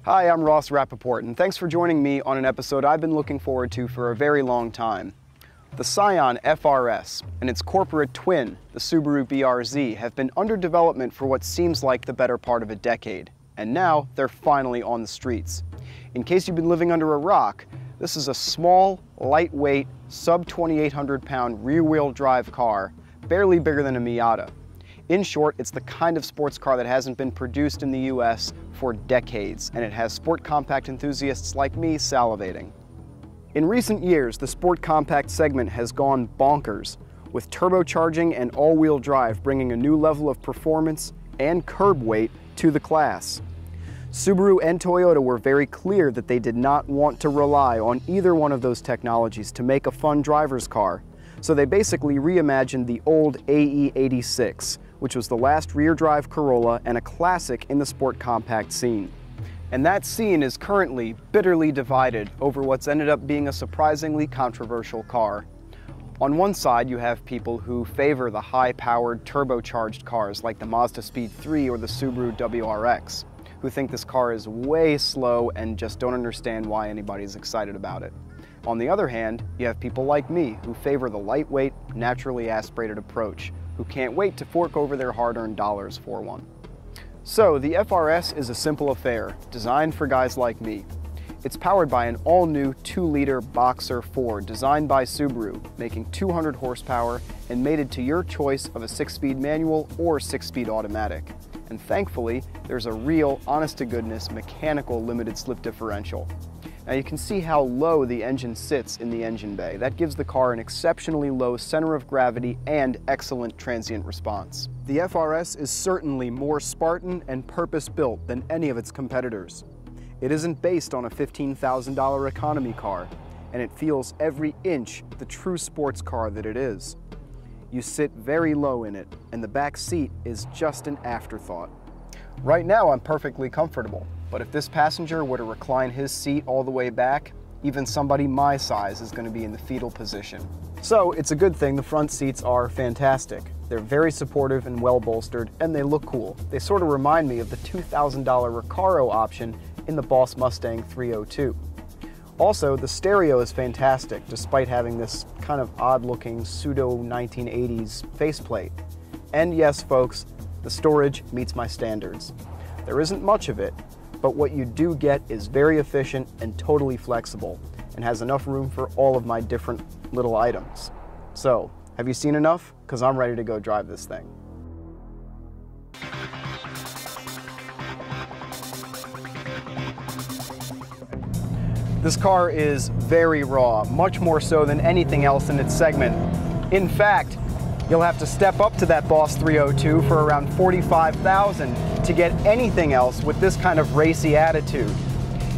Hi, I'm Rapoport, and thanks for joining me on an episode I've been looking forward to for a very long time. The Scion FRS and its corporate twin, the Subaru BRZ, have been under development for what seems like the better part of a decade, and now they're finally on the streets. In case you've been living under a rock, this is a small, lightweight, sub-2,800-pound rear-wheel drive car, barely bigger than a Miata. In short, it's the kind of sports car that hasn't been produced in the US for decades, and it has sport compact enthusiasts like me salivating. In recent years, the sport compact segment has gone bonkers, with turbocharging and all-wheel drive bringing a new level of performance and curb weight to the class. Subaru and Toyota were very clear that they did not want to rely on either one of those technologies to make a fun driver's car, so they basically reimagined the old AE86, which was the last rear-drive Corolla and a classic in the sport compact scene. And that scene is currently bitterly divided over what's ended up being a surprisingly controversial car. On one side, you have people who favor the high-powered turbocharged cars like the Mazda Speed 3 or the Subaru WRX, who think this car is way slow and just don't understand why anybody's excited about it. On the other hand, you have people like me who favor the lightweight, naturally aspirated approach, who can't wait to fork over their hard-earned dollars for one. So, the FRS is a simple affair, designed for guys like me. It's powered by an all-new 2-liter Boxer 4 designed by Subaru, making 200 horsepower and mated to your choice of a 6-speed manual or 6-speed automatic. And thankfully, there's a real, honest-to-goodness, mechanical limited slip differential. Now you can see how low the engine sits in the engine bay. That gives the car an exceptionally low center of gravity and excellent transient response. The FRS is certainly more Spartan and purpose-built than any of its competitors. It isn't based on a $15,000 economy car, and it feels every inch the true sports car that it is. You sit very low in it, and the back seat is just an afterthought. Right now I'm perfectly comfortable. But if this passenger were to recline his seat all the way back, even somebody my size is going to be in the fetal position. So it's a good thing the front seats are fantastic. They're very supportive and well bolstered, and they look cool. They sort of remind me of the $2,000 Recaro option in the Boss Mustang 302. Also, the stereo is fantastic, despite having this kind of odd-looking pseudo-1980s faceplate. And yes, folks, the storage meets my standards. There isn't much of it, but what you do get is very efficient and totally flexible, and has enough room for all of my different little items. So, have you seen enough? Because I'm ready to go drive this thing. This car is very raw, much more so than anything else in its segment. In fact, you'll have to step up to that Boss 302 for around $45,000 to get anything else with this kind of racy attitude.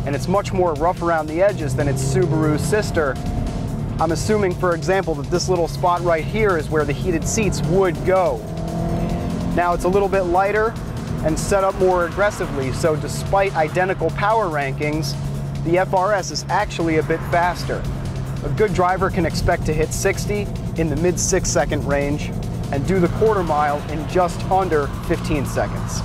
And it's much more rough around the edges than its Subaru sister. I'm assuming, for example, that this little spot right here is where the heated seats would go. Now it's a little bit lighter and set up more aggressively, so despite identical power rankings, the FRS is actually a bit faster. A good driver can expect to hit 60 in the mid 6-second range and do the quarter mile in just under 15 seconds.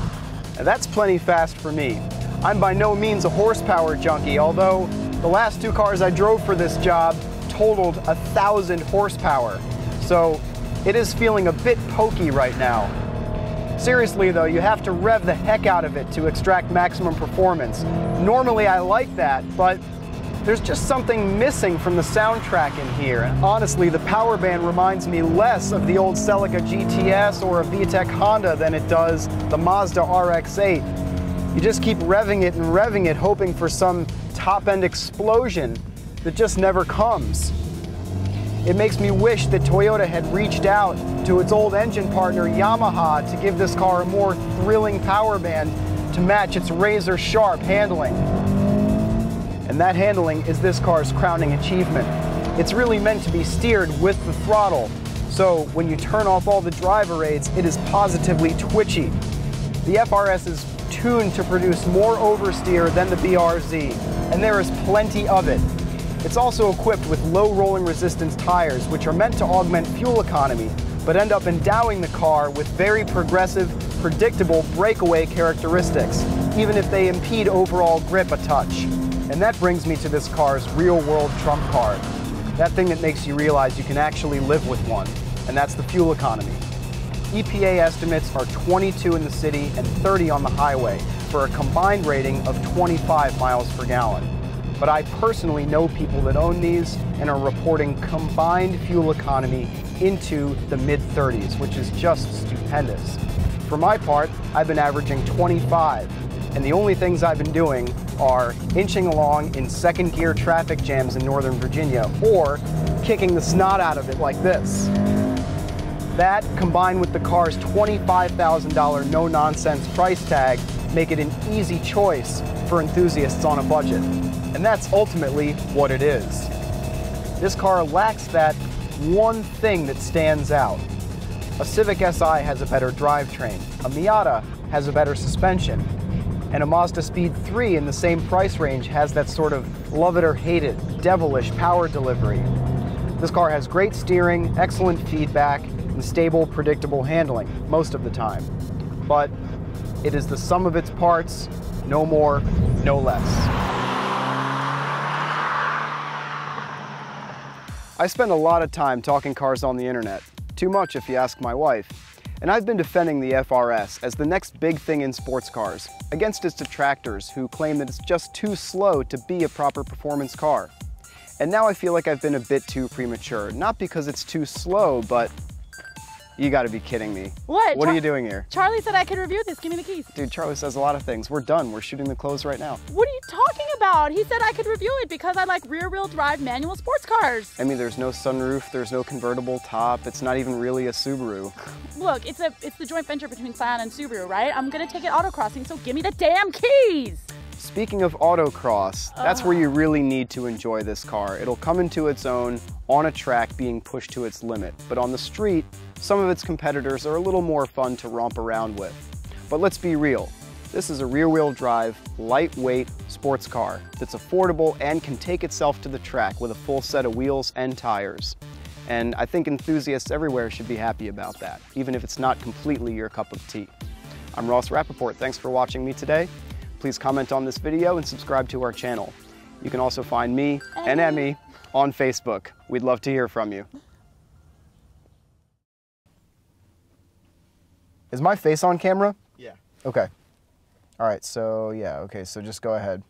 Now that's plenty fast for me. I'm by no means a horsepower junkie, although the last 2 cars I drove for this job totaled 1,000 horsepower. So it is feeling a bit pokey right now. Seriously though, you have to rev the heck out of it to extract maximum performance. Normally I like that, but there's just something missing from the soundtrack in here. And honestly, the power band reminds me less of the old Celica GTS or a VTEC Honda than it does the Mazda RX-8. You just keep revving it, hoping for some top-end explosion that just never comes. It makes me wish that Toyota had reached out to its old engine partner Yamaha to give this car a more thrilling power band to match its razor-sharp handling. And that handling is this car's crowning achievement. It's really meant to be steered with the throttle, so when you turn off all the driver aids, it is positively twitchy. The FRS is tuned to produce more oversteer than the BRZ, and there is plenty of it. It's also equipped with low rolling resistance tires, which are meant to augment fuel economy, but end up endowing the car with very progressive, predictable breakaway characteristics, even if they impede overall grip a touch. And that brings me to this car's real-world trump card. That thing that makes you realize you can actually live with one, and that's the fuel economy. EPA estimates are 22 in the city and 30 on the highway for a combined rating of 25 miles per gallon. But I personally know people that own these and are reporting combined fuel economy into the mid-30s, which is just stupendous. For my part, I've been averaging 25, and the only things I've been doing are inching along in second gear traffic jams in Northern Virginia, or kicking the snot out of it like this. That, combined with the car's $25,000 no-nonsense price tag, make it an easy choice for enthusiasts on a budget. And that's ultimately what it is. This car lacks that one thing that stands out. A Civic Si has a better drivetrain, a Miata has a better suspension, and a Mazda Speed 3 in the same price range has that sort of love it or hate it, devilish power delivery. This car has great steering, excellent feedback, and stable, predictable handling most of the time. But it is the sum of its parts, no more, no less. I spend a lot of time talking cars on the internet. Too much if you ask my wife. And I've been defending the FRS as the next big thing in sports cars, against its detractors who claim that it's just too slow to be a proper performance car. And now I feel like I've been a bit too premature, not because it's too slow, but you gotta be kidding me. What? What are you doing here? Charlie said I could review this. Give me the keys. Dude, Charlie says a lot of things. We're done. We're shooting the clothes right now. What are you talking about? He said I could review it because I like rear-wheel drive manual sports cars. I mean, there's no sunroof, there's no convertible top, it's not even really a Subaru. Look, it's the joint venture between Scion and Subaru, right? I'm gonna take it autocrossing, so give me the damn keys! Speaking of autocross, that's where you really need to enjoy this car. It'll come into its own on a track being pushed to its limit, but on the street, some of its competitors are a little more fun to romp around with. But let's be real, this is a rear-wheel drive, lightweight sports car that's affordable and can take itself to the track with a full set of wheels and tires. And I think enthusiasts everywhere should be happy about that, even if it's not completely your cup of tea. I'm Rapoport, thanks for watching me today. Please comment on this video and subscribe to our channel. You can also find me and Emmy on Facebook. We'd love to hear from you. Is my face on camera? Yeah. Okay. All right, so yeah, okay, so just go ahead.